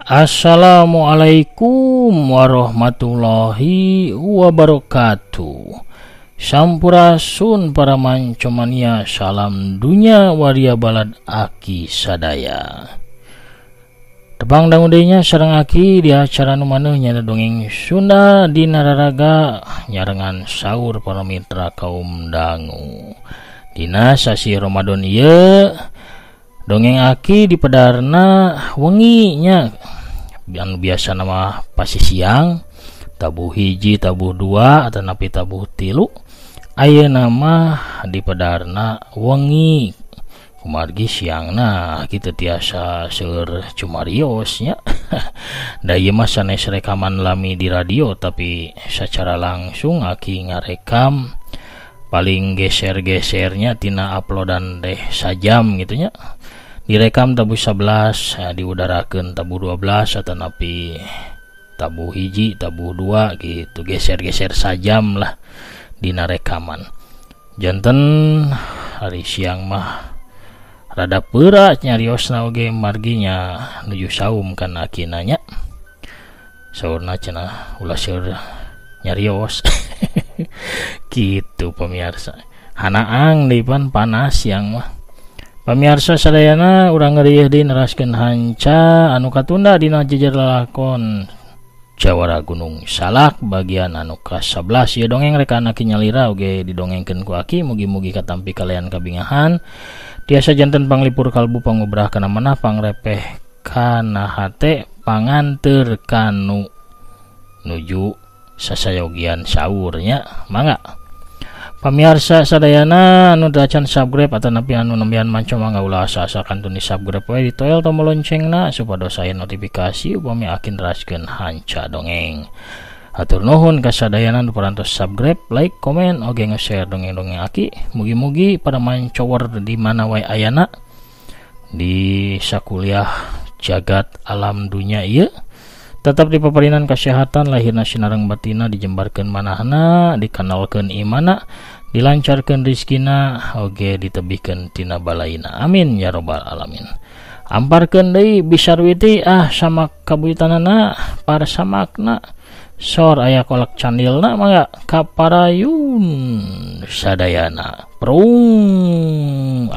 Assalamualaikum warahmatullahi wabarakatuh. Sampurasun para mancomania, salam dunya waria balad aki sadaya. Tebang dangudenya sareng aki di acara nu maneuh nya dongeng Sunda di nararaga nyarengan sahur para mitra kaum dangu. Dina sasi Ramadan ieu dongeng aki di pedarna wengi nya anu biasa nama pasi siang, tabuh hiji, tabuh dua, atau napi tabuh tilu. Aya nama di pedarna wengi, kumargi siangna kita tiasa seur cumariosnya. Da ieu mah sanes rekaman lami di radio, tapi secara langsung aki ngarekam paling geser-gesernya tina uploadan deh sajam gitunya. Direkam tabuh 11, diudarakeun tabuh 12 atau napi tabuh hiji, tabuh 2 gitu, geser-geser sajam lah dina rekaman. Janten hari siang mah rada peura nyariosna oge marginya nuju saum kan akina nya. Saurna cenah ulah seur nyarios. Gitu pemirsa. Hanaang deui pan panas siang mah. Pamirsa sadayana urang ngeureuyeuh deui neraskeun hanca anu katunda dina jejer lalakon Jawara Gunung Salak bagian anu ka-11. Ieu dongeng rekan aki nyalira oge didongengkeun ku aki, mugi-mugi katampi kalian kabingahan. Tiasa janten panglipur kalbu pangubrah kana manah pangrepeh kana hate panganteur kanu nuju sasayogian saurnya. Mangga pamirsa sadayana anu dacan subscribe atau napi anu nembian manco mangga ulah asa-asa kantun di subscribe we di toel tombol loncengna supados aya notifikasi upami akin raskeun hanca dongeng. Hatur nuhun ka sadayana nu parantos subscribe, like, komen, oge nge-share dongeng-dongeng aki. Mugi-mugi pada mancower di mana wae ayana di sakuliah jagat alam dunya ieu tetap di paparinan kesehatan lahirna sinareng batina, dijembarkeun manahna, dikanalkeun imana, dilancarkeun rizkina, oge ditebihkeun tina balaina. Amin ya robbal alamin. Amparkeun deui bisarwiti samak kabuitanana para samakna. Sor aya kolak candilna mangga kaparayun sadayana. Prung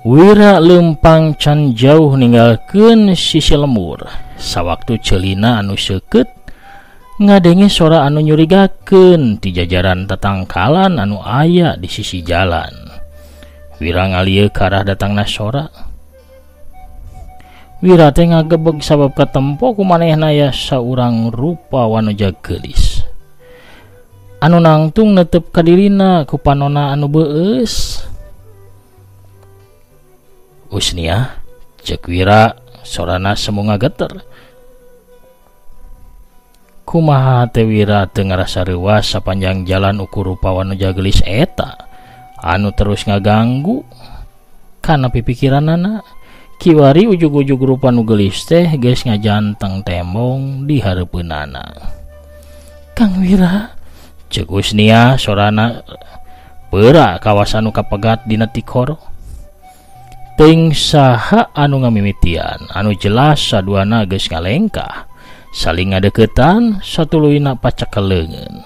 Wira lempang can jauh ninggalkeun sisi lemur. Sawaktu ceulina anu seukeut ngadenge sora anu nyurigakeun ti jajaran tatangkalan anu aya di sisi jalan. Wira ngalieu ka arah datangna sora. Wira teh ngagebeg sabab katempo ku manehna aya saurang rupa wanuja geulis. Anu nangtung neuteup ka dirina ku panonna anu beueus. Usnia cek Wira sorana semu ngageter. Kumaha teh Wira teu ngarasa reuas sapanjang jalan ukur rupa wanuja geulis eta anu terus ngaganggu kana pipikiranana. Kiwari ujug-ujug rupa nu geulis teh geus ngajanteng tembong di hareupeunana. Kang Wira cek Usnia sorana peura kawasan nu kapegat dina tikoro. Teuing saha anu ngamimitian, anu jelas saduana geus ngalengkah, saling ngadeuketan, satuluyna pacak kaleungeun.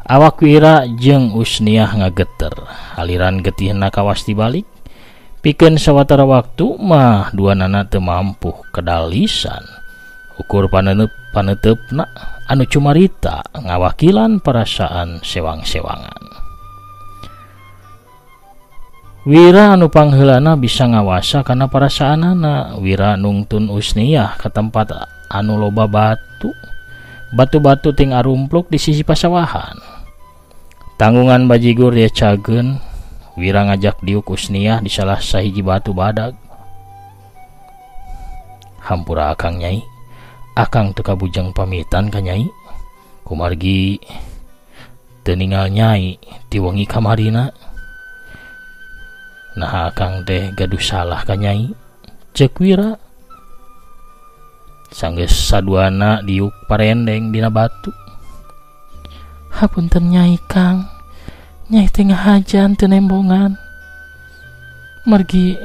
Awak Wira jeung Usniah ngageter, aliran getihna kawas tibalik. Pikeun sawatara waktu mah duanana teu mampu kedalisan. Ukur paneuteup-paneuteup anu cumarita ngawakilan perasaan sewang-sewangan. Wira anu pangheulana bisa ngawasa kana perasaanana. Wira nungtun Usniah ke tempat anu loba batu-batu ting arumpluk di sisi pasawahan. Tanggungan bajigur dia cageun. Wira ngajak diuk Usniah di salah sahiji batu badag. Hampura akang nyai, akang teu kabujang pamitan ka nyai. Kumargi teu ninggal nyai ti wengi kamarina. Nah akang teh gaduh salah ka nyai, cek Wira. Sanggeus saduana diuk parendeng dina batu. Hapunten Nyai Kang, Nyai teh ngahajan teu nembongan. Margi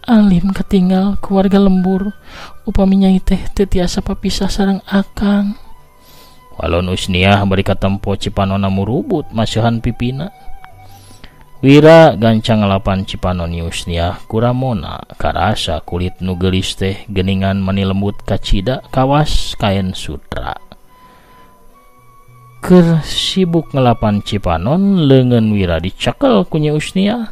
alim ketinggal keluarga lembur, upami Nyai teh teu tiasa papisah sareng akang. Walon Usniah bari katempo Cipanonna murubut masihan pipina. Wira gancang ngalapan Cipanon Usniah kuramona karasa kulit nu geulis teh geuningan mani lembut kacida kawas kain sutra. Keur sibuk ngalapan Cipanon, leungeun Wira dicekel ku Nyi Usniah.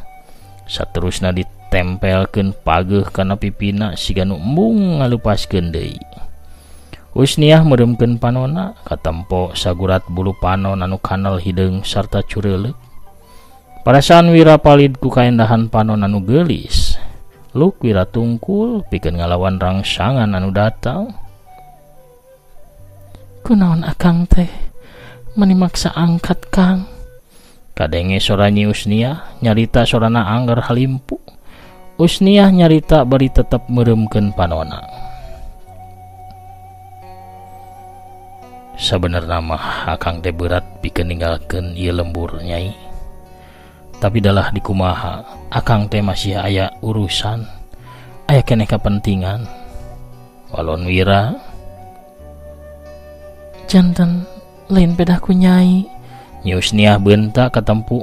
Saterusna ditempelkeun pageuh kana pipina siga nu embung ngalupaskeun deui. Usniah meuremkeun panonna, katempo sagurat bulu panon anu kanel hideung sarta cureuleuk. Parasaan Wira palid ku kaendahan panon anu geulis. Luk Wira tungkul pikeun ngalawan rangsangan anu datang. Kunaon akang teh mani maksa angkat Kang? Kadenge sora Nyi Usniah nyarita sorana angger halimpu. Usniah nyarita bari tetep meuremkeun panonna. Sabenerna mah akang teh berat pikeun ninggalkeun ieu lembur Nyai. Tapi dalah dikumaha, akang teh masih aya urusan, aya keneh kepentingan. Walon Wira, janten lain pedah ku Nyai. Nyi Usniah beunta katempu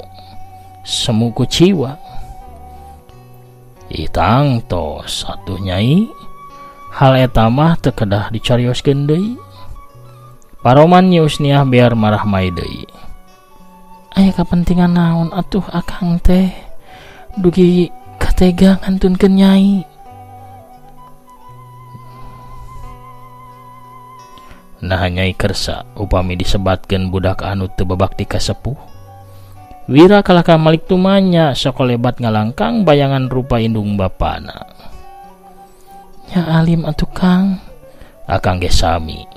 semu ku ciwa. Itang tos atuh Nyai, hal eta mah teu kedah dicarioskeun deui. Paroman Nyi Usniah biar marah mai deui. Aya kepentingan naon atuh akang teh? Dugi katega ngantunkeun Nyai. Nah Nyai kersa upami disebatkeun budak anu teu babakti ka sepuh. Wira kalaka malik tumanya sok lebat ngalangkang bayangan rupa indung bapana. Nya alim atuh Kang. Akang ge sami.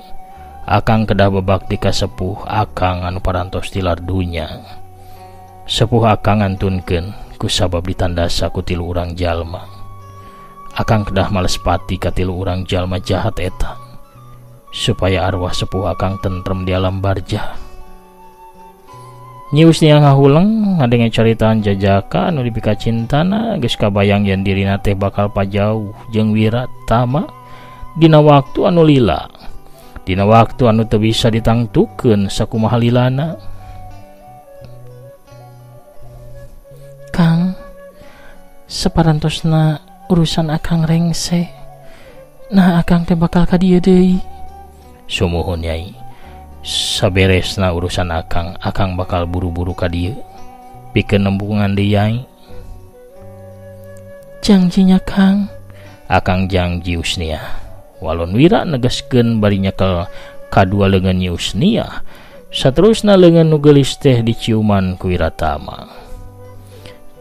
Akang kedah babakti ka sepuh akang anu parantos tilar dunya. Sepuh akang ngantunkeun ku sabab ditandasa ku tilu urang jalma. Akang kedah males pati ka tilu urang jalma jahat eta, supaya arwah sepuh akang tentrem di alam barjah. Nyi Usniah ngahuleng ngadenge caritaan jajaka anu dipika cintana geus kabayang yen dirina teh bakal pajauh jeung Wira tama dina waktu anu lila. Dina waktu anu teu bisa ditangtukeun sakumaha lilana. Kang, saparantosna urusan akang rengse. Nah akang teh bakal ka dieu deui. Sumuhun Nyai. Saberesna urusan akang bakal buru-buru ka dieu. Pikeun nembungan deui Nyai. Janjinya Kang. Akang janji Usniah. Walon Wira negaskeun bari nyekel kadua leungeun Nyi Usniah, saterusna leungeun nu geulis teh diciuman ku Wiratama.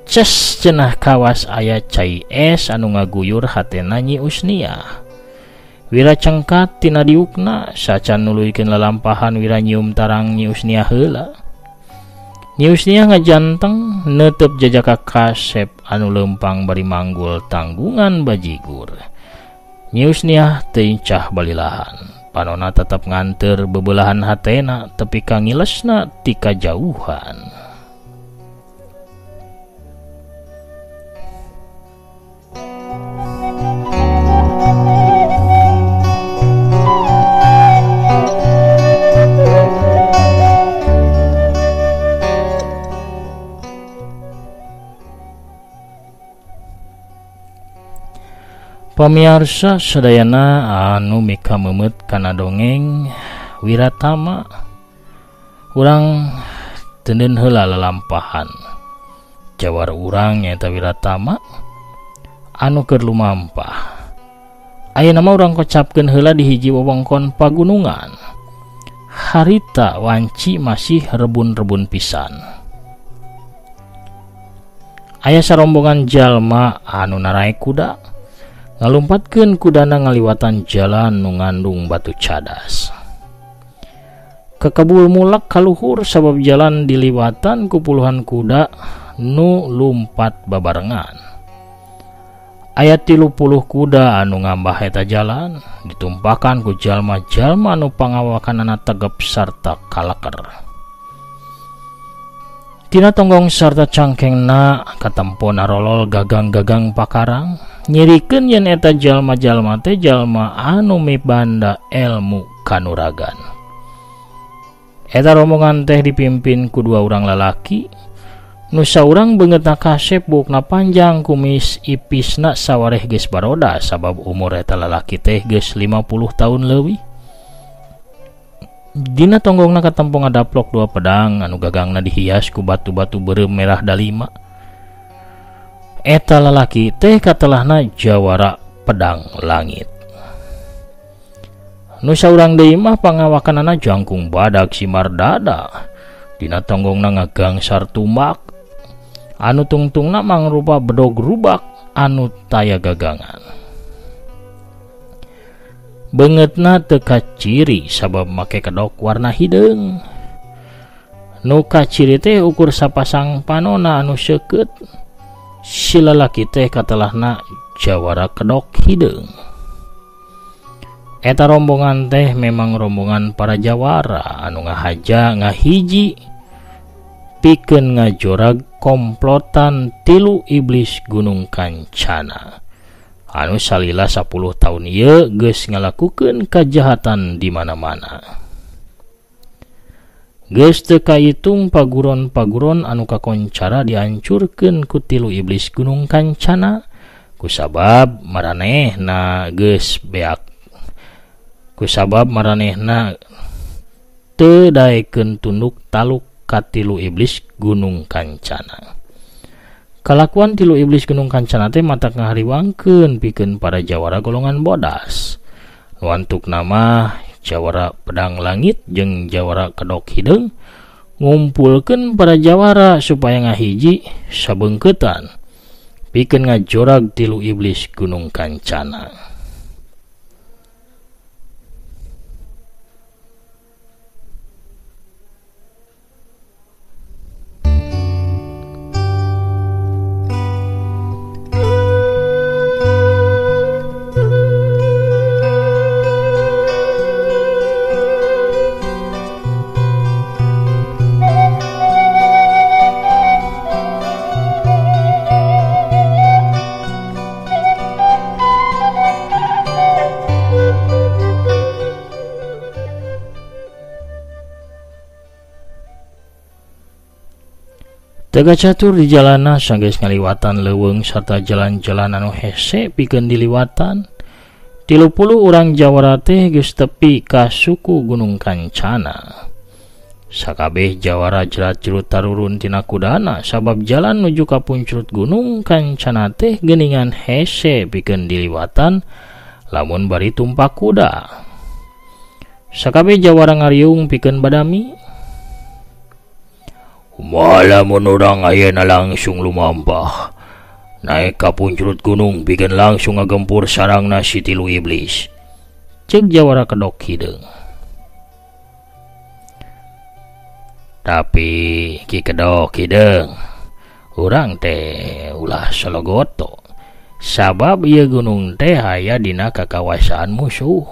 Ces cenah kawas aya cai es anu ngaguyur hatena Nyi Usniah. Wira cengkat tina diukna, sacan nuluykeun lalampahan Wira nyium tarang Nyi Usniah heula. Nyi Usniah ngajanteng neuteup jajaka kasep anu leumpang bari manggul tanggungan bajigur. Nyi Usniah teu incah balilahan. Panonna tetep nganteur bebelahan hatena tepi ka ngilesna ti kajauhan. Pamiarsa sadayana anu mika memet kana dongeng Wiratama, urang teuneun heula lalampahan. Jawar urang nyaeta Wiratama anu keur lumampah. Ayeuna mah urang kocapkeun heula di hiji wewengkon pagunungan. Harita wanci masih rebun-rebun pisan. Aya sarombongan jalma anu naraek kuda. Ngalumpatkeun kudana ngaliwatan jalan nu ngandung batu cadas. Kekebul mulak kaluhur sabab jalan diliwatan ku puluhan kuda nu lumpat babarengan. Ayat 30 kuda anu ngambah eta jalan ditumpahkan ku jalma-jalma anu pangawakanana tegep sarta kalaker. Tina tonggong sarta cangkengna katempona rolol gagang-gagang pakarang, nyirikeun yen eta jalma-jalma teh jalma anu mibanda ilmu kanuragan. Eta rombongan teh dipimpin ku dua urang lalaki, nu saurang beungeutna kasep bukna panjang kumis ipisna sawareh geus baroda sabab umur eta lalaki teh geus 50 tahun leuwih. Dina tonggongna katempo ngadaplok dua pedang anu gagangna dihias ku batu-batu beureum merah dalima. Eta lalaki teh katelahna jawara pedang langit. Nu saurang deui mah pangawakanana jangkung badag si Mardada. Dina tonggongna ngagang sartumbak anu tungtungna mangrupa bedog rubak anu taya gagangan. Beungeutna teu kaciri sabab make kedok warna hideung. Nu kaciri teh ukur sapasang panona anu seukeut. Si lalaki teh katelahna jawara kedok hideung. Eta rombongan teh memang rombongan para jawara anu ngahaja ngahiji pikeun ngajorag komplotan tilu iblis Gunung Kancana anu salila 10 tahun ieu geus ngalakukeun kajahatan di mana-mana. Geus teu kahitung paguron-paguron anu kakoncara dihancurkeun ku tilu iblis Gunung Kancana kusabab maranehna teu daekeun tunduk taluk ka tilu iblis Gunung Kancana. Kalakuan tilu iblis Gunung Kancana teh matak ngahariwangkeun pikeun para jawara golongan bodas. Nu antukna mah jawara pedang langit jeung jawara kedok hideung ngumpulkeun para jawara supaya ngahiji sabeungkeutan pikeun ngajorag tilu iblis Gunung Kancana. Tega catur di jalana sanggeus ngaliwatan leuweung sarta jalan-jalan anu hese pikeun diliwatan. 30 urang jawara teh geus tepi ka suku Gunung Kancana. Sakabeh jawara jerat-jerut tarurun tina kudana sabab jalan nuju ka punclut Gunung Kancana teh geuningan hese pikeun diliwatan lamun bari tumpak kuda. Sakabeh jawara ngariung pikeun badami. Malamun urang ayeuna langsung lumampah naik ka punclut gunung pikeun langsung ngagempur sarangna si tilu iblis, ceuk jawara kedok hideung. Tapi ki kedok hideung urang teh ulah salogoto sabab ieu gunung teh aya dina kakawasaan musuh.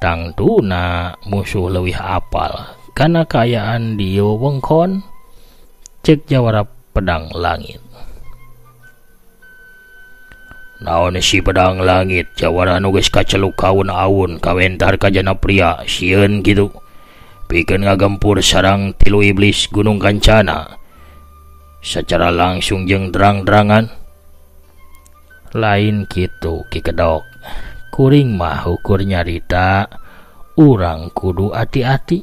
Tangtuna musuh leuwih apal kana kaayaan di ieu wewengkon, cek jawara pedang langit. Naon si pedang langit jawara anu geus kaceluk kaun-aun kawentar ka jana pria sieun kitu pikeun ngagempur sarang tilu iblis Gunung Kancana secara langsung jeung terang-terangan. Lain kitu ki kedok, kuring mah ukur nyarita urang kudu hati-hati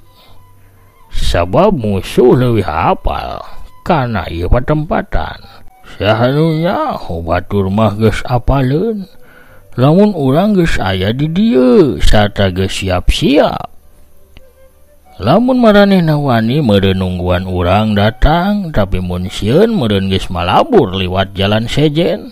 sabab musuh leuwih apal kana ieu patempatan. Sahanunya batur mah geus apaleun lamun urang geus aya di dieu sarta geus siap-siap. Lamun maranehna wani meureun nungguan urang datang, tapi mun sieun meureun geus malabur liwat jalan sejen.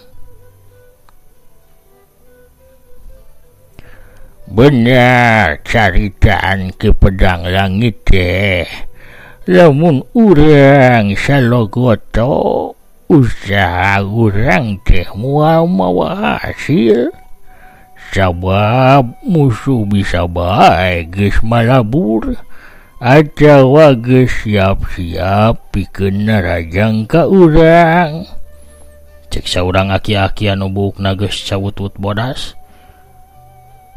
Benar caritaan ke pedang langit teh. Lamun urang salogoto usaha urang teh moal mawa hasil, sabab musuh bisa bae geus malabur atawa geus siap-siap pikeun narajang ka urang. Cek saurang aki-aki anu buukna geus cawut-wut bodas.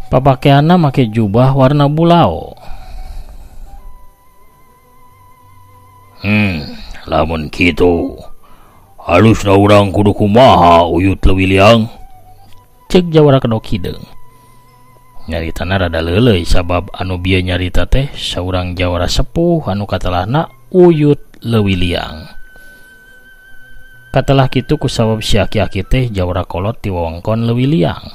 Papakeanna make jubah warna bulao. Lamun kitu halusna urang kudu kumaha Uyut leuwih liang? Cek Jawara Kedok Hideung. Nyaritana rada leuleuy sabab anu bieu nyarita teh saurang jawara sepuh anu katelahna Uyut leuwih liang. Katelah kitu ku sabab si aki-aki teh jawara kolot ti wewengkon leuwih liang.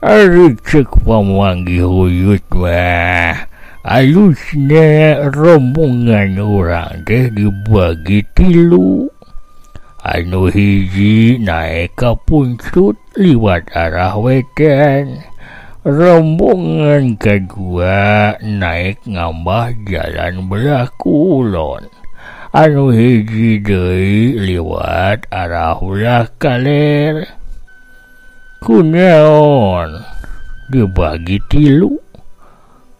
Ari cek pamanggih Uyut mah alusna rombongan urang teh dibagi 3. Anu hiji naik ka puncut liwat arah wetan, rombongan kedua naik ngambah jalan belah kulon, anu hiji deui liwat arah ulah kaler. Kunaon dibagi 3?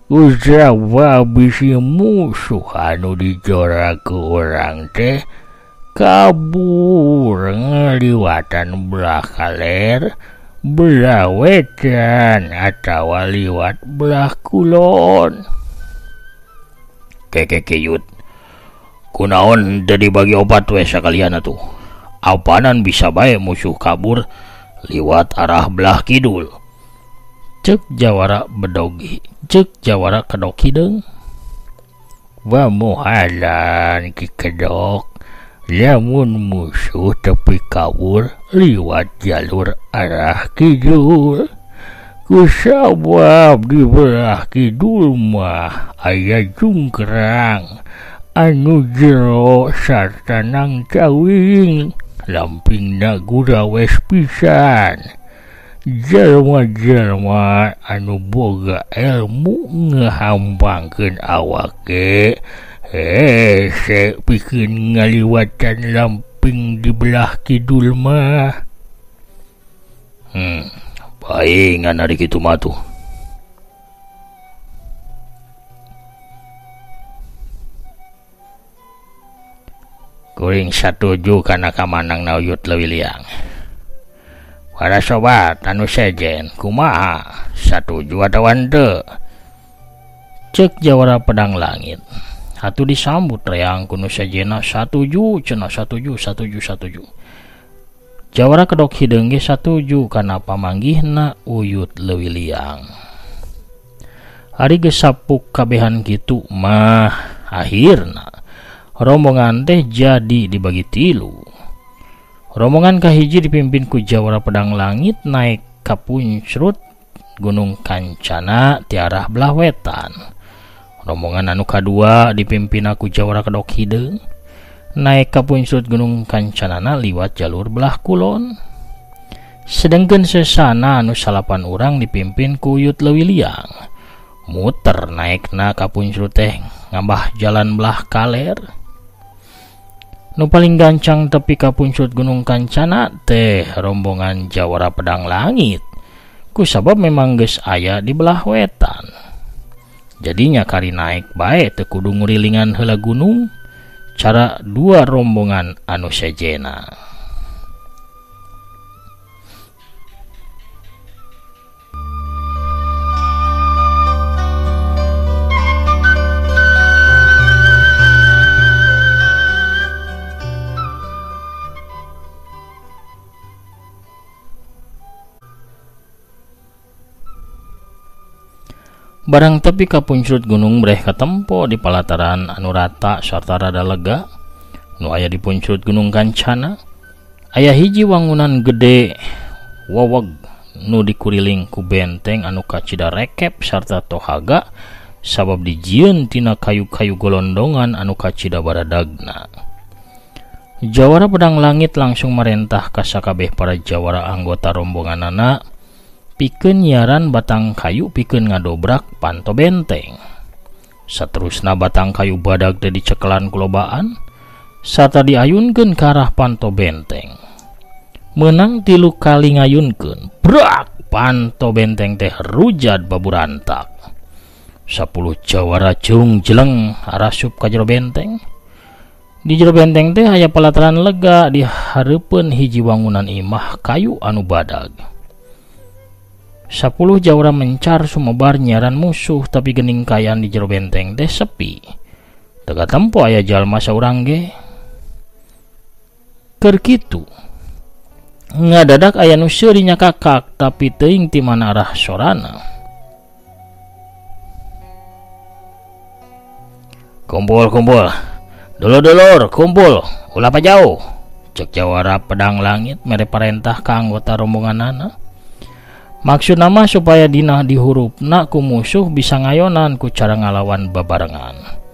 Usaha bisi musuh anu dijora ku urang teh kabur ngaliwatan belah kaler, belah wetan, atawa liwat belah kulon. Kekeyut, kunaon teu dibagi 4 we sakalian atuh? Apanan bisa bae musuh kabur liwat arah belah kidul? Cek Jawara Kedok Hideung. Wa mohalan ki kedok, lamun musuh tepi kabur liwat jalur arah kidul, kusabab di belah kidul mah aya jungkrang anu jero sarta nang cawing, lampingna gurawes pisan. Jelma-jelma anu boga ilmu ngehambangkeun awake hese pikeun ngaliwatan lamping di belah kidul mah. Paingan ari kitu mah tuh. Kuring satuju kana kamanangna Uyut leuwih liang. Para sobat anu sejen, kumaha, satuju atawa henteu? Cek Jawara Pedang Langit. Atuh disambut reang ku nu sejena satuju cenah satuju. Jawara Kedok Hideung ge satuju kana pamanggihna Uyut leuwih liang. Ari geus sapuk kabehan kitu mah akhirna rombongan teh jadi dibagi 3. Rombongan kahiji dipimpin ku Jawara Pedang Langit naik ka puncrut Gunung Kancana ti arah belah wetan. Rombongan anu kadua dipimpin ku Jawara Kedok Hideung naik ka puncrut Gunung Kancanana liwat jalur belah kulon. Sedengkeun sesana anu 8 urang dipimpin ku Uyut leuwih liang muter naikna ka puncrut teh ngambah jalan belah kaler. Nu paling gancang tepi ka puncrut Gunung Kancana teh rombongan Jawara Pedang Langit, kusabab memang geus aya di belah wetan. Jadinya kari naik bae teu kudu ngurilingan heula gunung, cara 2 rombongan anu sejena. Barang tepi ka puncrut gunung breh katempo di palataran anu rata sarta rada lega nu aya di puncrut Gunung Kancana. Aya hiji wangunan gede waweg nu dikuriling ku benteng anu kacida rekep sarta tohaga sabab dijieun tina kayu-kayu golondongan anu kacida baradagna. Jawara Pedang Langit langsung merentah ka sakabeh para jawara anggota rombonganana pikeun nyiaran batang kayu pikeun ngadobrak panto benteng. Saterusna batang kayu badag teh dicekelan kulobaan sarta diayunkeun ka arah panto benteng. Menang 3 kali ngayunkeun, brak, panto benteng teh rujad baburantak. 10 jawara jeung jeleng arasup ka jero benteng. Di jero benteng teh aya pelataran lega di hareupeun hiji wangunan imah kayu anu badag. 10 jawara mencar sumebar nyaran musuh, tapi geuning kayan di jero benteng teh sepi. Teu tempo aya jalma saurang ge. Keur kitu ngadadak aya nu seueur nya kakak, tapi teuing ti mana arah sorana. Kumpul, dulur kumpul, ulah pa jauh, cek jawara pedang langit mere parentah ka anggota rombonganana. Maksud nama supaya dina dihurupna ku musuh bisa ngayonan ku cara ngalawan babarengan.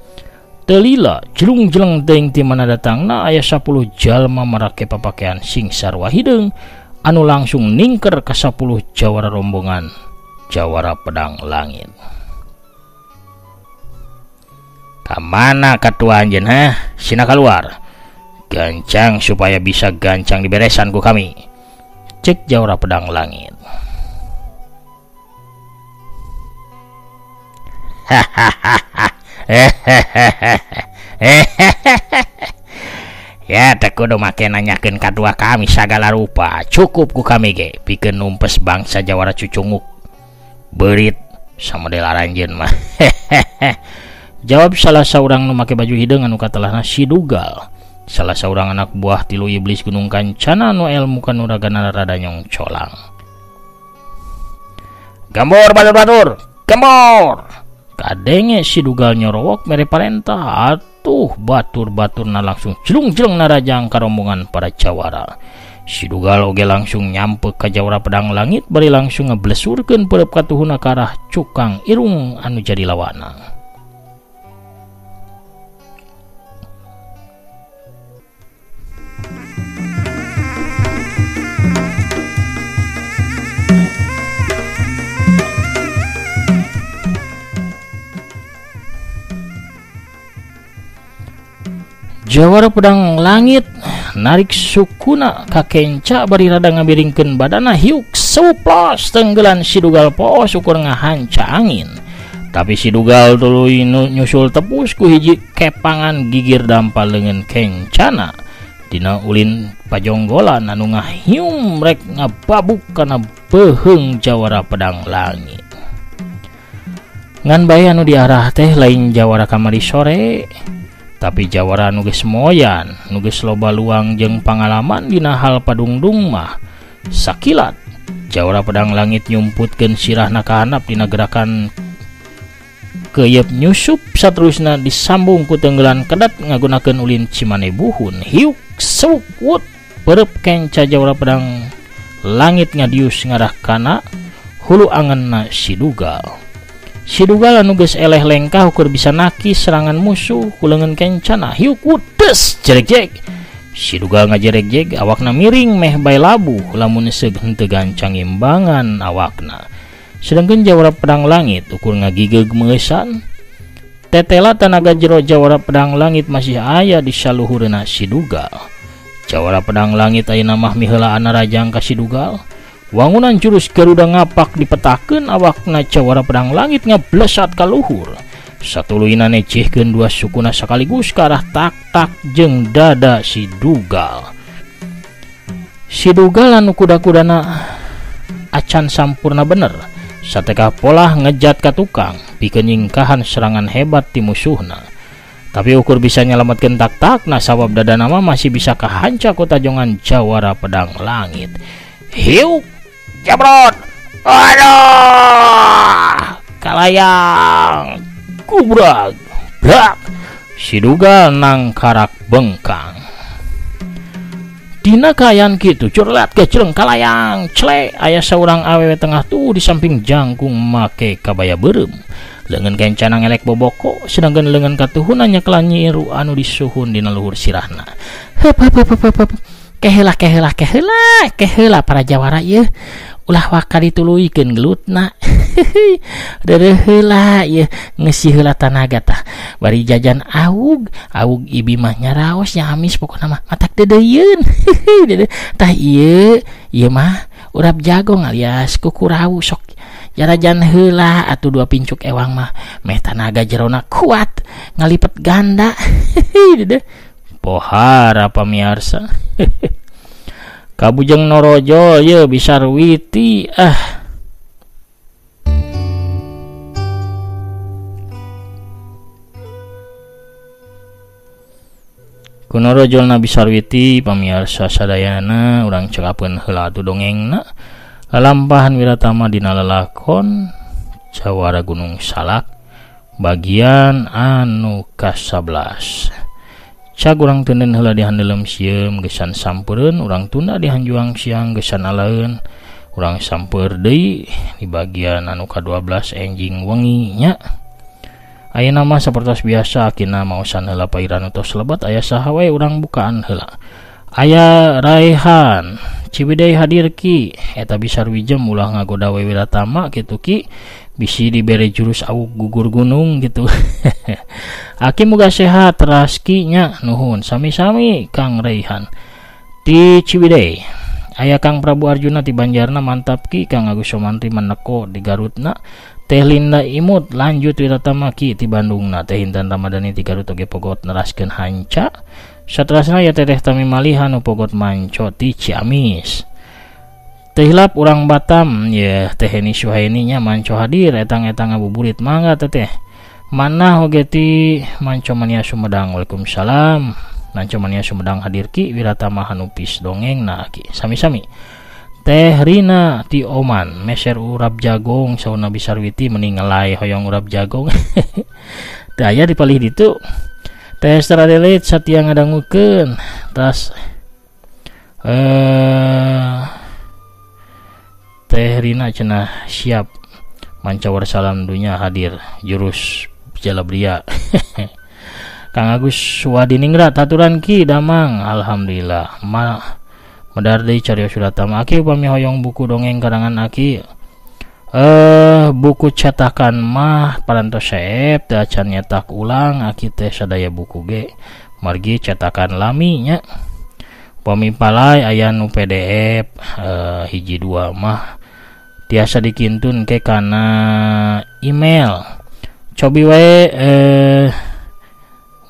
Telila jelung-jeleng teuing ti mana datangna aya 10 jalma marake papakean singsarwa hideung anu langsung ningker ka 10 jawara rombongan jawara pedang langit. Kamana katua anjeun Sina keluar. Gancang supaya bisa gancang diberesan ku kami, cek jawara pedang langit. Ya teu kudu make nanyakeun kadua kami sagala rupa, cukup ku kami ge pikeun numpes bangsa jawara cucunguk beurit samodel aranjeun mah. Jawab salah saurang nu make baju hideung anu katelahna Sidugal, salah saurang anak buah tilu iblis Gunung Kancana nu elmu kanuragana rada nyong colang. Gambor batur, gambor. Kadenge Sidugal nyorowok mere parentah, atuh batur-baturna langsung jelung-jeleng narajang ka rombongan para jawara. Sidugal oge langsung nyampe ka jawara pedang langit bari langsung ngeblesurkeun peureup katuhuna ka arah cukang irung anu jadi lawana. Jawara pedang langit narik sukuna ka kenca bari rada ngabiringkeun badana hiuk suplos tenggelan Sidugal poos ukur ngahanca angin. Tapi Sidugal tuluy nyusul tepus ku hiji kepangan gigir dampal leungeun kencana dina ulin pajonggolan anu ngahium rek ngababuk kana beheung jawara pedang langit. Ngan bae anu diarah teh lain jawara kamari sore, tapi jawara nu geus moyan, nu geus loba luang jeung pangalaman dina hal padungdung mah sakilat jawara pedang langit nyumputkeun sirahna ka handap dina gerakan keuyeub nyusup, saterusna disambung ku tenggelan kedat ngagunakeun ulin cimane buhun hiuk sewut pereup kenca jawara pedang langit ngadius ngarah kana hulu angeunna Sidugal. Sidugal anu geus eleh lengkah ukur bisa nakis serangan musuh ku leungeun kencana hiuk wudes jereg-jeg. Sidugal ngajereg-jeg awakna miring meh bae labuh lamun seug henteu gancang imbangan awakna. Sedengkeun jawara pedang langit ukur ngagigeg meusan. Tetela tanaga jero jawara pedang langit masih aya di saluhureuna Sidugal. Jawara pedang langit ayeuna mah miheulaan rajang ka Sidugal. Wangunan jurus Garuda ngapak dipetakeun awakna jawara pedang langit ngablesat ka luhur. Satuluyna necehkeun 2 sukuna sakaligus ka arah tak-tak jeung dada Sidugal. Sidugal anu kuda-kudana acan sampurna bener, satekah pola ngejat ka tukang pikeun nyingkahan serangan hebat ti musuhna. Tapi ukur bisa nyelametkeun tak-tak na sabab dada nama masih bisa kahanca ku tajongan jawara pedang langit. Hiuk jabrot, aduh, kalayang, kubrag, brak, Sidugal nangkarak bengkang. Dina kayan kitu curlat geceleng kalayang, clek aya saurang awewe tengah tuh di samping jangkung make kabaya beureum. Leungeun kencana ngelek boboko, sedangkan leungeun katuhuna nyekelan nyiru anu disuhun dina luhur sirahna. Heup. Keheula para jawara ieu. ulah waka dituluykeun gelutna. Deureun heula ieu ngeusi heula tanaga tah bari jajan awug ibi mah nyaraos nyamis pokona mah matak dedeyeun. Tah ieu mah urap jagong alias kukurau sok jarajan heula atuh 2 pincuk ewang mah meh tanaga jerona kuat ngalipet ganda. Pohara pamiarsa. Kabujeng Norojo ye Bisarwiti Kunorojolna Bisarwiti pamiarsa sadayana urang cekapeun heula atuh dongengna lalampahan Wiratama dina lelakon Jawara Gunung Salak bagian anu ka-11. Cak urang teuneun heula dihandelem sieum gesan sampeureun urang tunda dihanjuang siang gesan alaeun urang sampeur deui di bagian anu ka-12 enjing wengi nya. Ayeuna mah sapertos biasa akina maosan heula pairan tos lebat aya saha wae urang bukaan heula. Aya Raihan Ciwidey hadir ki eta Bisarwijem ulah ngagoda we Wiratama kitu ki bisi dibere jurus awuk gugur gunung gitu. Aki muga sehat raski nya nuhun sami-sami Kang Raihan di Ciwidey. Aya Kang Prabu Arjuna ti Banjarna mantap ki Kang Agus Somantri Maneko di Garutna. Teh Linda Imut lanjut Wiratama ki ti Bandungna. Teh Intan Ramadhani ti Garut oge pogot neraskeun hanca. Saterasna ya Teteh Tami Malihan pogot manco ti Ciamis. Teh Hilap urang Batam ya Teh Heni Suhaini nya manco hadir etang-etang ngabuburit mangga Teteh. Manah oge ti Manco Mania Sumedang. Waalaikumsalam. Manco Mania Sumedang hadir ki Wiratama hanupis dongeng na ki sami-sami. Teh Rina ti Oman meser urap jagong sauna Bisarwiti meningelai hoyong urap jagong. Daya dipalih ditu Teh Stradelet Satya ngadangukeun tas Teh Rina cenah siap mancawar salam dunya hadir jurus Jalabria. Kang Agus Wadiningrat aturan ki damang alhamdulillah medar deui carios Wiratama aki upami hoyong buku dongeng karangan aki buku cetakan mah parantos saep teh acan nyetak ulang aki teh sadaya buku ge margi cetakan lami nya upami palai aya nu PDF hiji 2 mah tiasa dikintun ke kana email cobi wae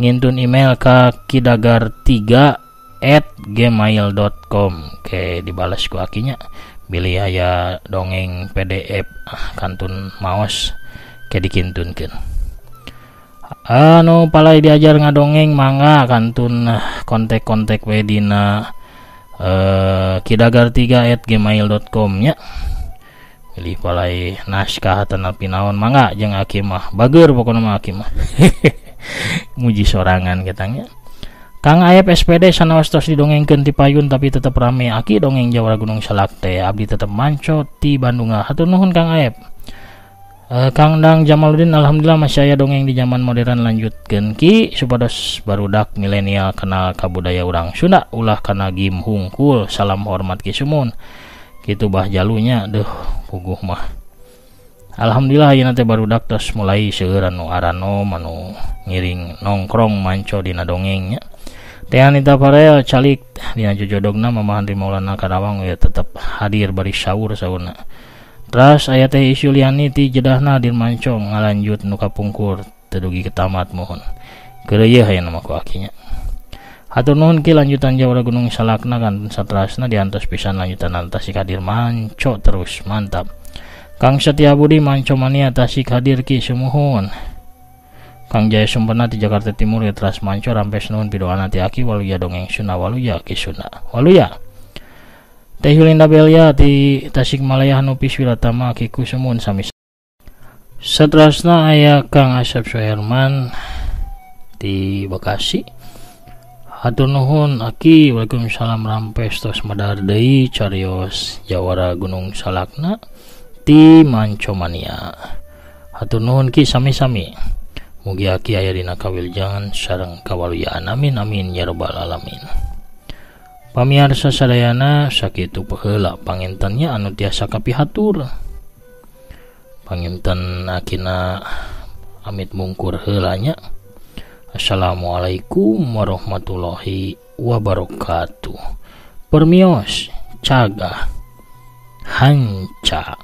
ngintun email ka kidagar3@gmail.com ke dibalas ku akinya bilih aya dongeng PDF kantun maos ke dikintunkeun anu palai diajar ngadongeng mangga kantun kontak-kontak we dina kidagar3@gmail.com nya pilih palai naskah tanapi naon mangga jeung aki mah bager pokona mah aki mah. Muji sorangan katanya. Kang Aep SPD sanaos tos didongengkeun ti payun tapi tetep rame aki dongeng Jawara Gunung Salak teh abdi tetep manco ti Bandunga. Hatur nuhun Kang Aep. Kang Dang Jamaluddin alhamdulillah masih aya dongeng di zaman modern lanjutkeun ki supados barudak milenial kenal kabudaya urang Sunda ulah kana gim hungkul salam hormat ki sumun. Kitu bah jalunya deuh puguh mah. Alhamdulillah ayeuna teh barudak tos mulai seueur anu arano anu ngiring nongkrong manco dina dongengnya. Teh Anita Farel calik dina jojodogna Mamahan Ri Maulana Karawang ya tetep hadir bari saur saurna. Terus aya teh Isyuliani ti jedahna hadir manco ngalanjut nu kapungkur teu dugi ketamat mohon. Keureuy hayeuna mah ku akinya. Hatur nuhun ki lanjutan Jawara Gunung Salakna kan saterasna diantos pisan lanjutan tasik hadir manco terus mantap. Kang Setia Budi Manco Mania tasik hadir ki sumuhun. Kang Jaya Sumpena ti Jakarta Timur ya teras manco rampes nuhun pidoana ti aki waluya dongeng Sunda waluya ki Sunda waluya. Teh Yulinda Belia ti Tasikmalaya hanupis Wiratama ki kusumun sami. Saterasna aya Kang Asep Suherman di Bekasi. Hatur nuhun aki waalaikumsalam rampes tos medar deui carios Jawara Gunung Salakna ti Manco Mania. Hatur nuhun ki sami-sami. Mugi aki aya dina kawiljangan sareng kawaluyaan amin amin ya rabbal alamin. Pamiarsa sadayana sakitu paheula pangintennya anu tiasa kapihatur. Panginten akina amit mungkur heulanya. Assalamualaikum warahmatullahi wabarakatuh. Permios caga hanca.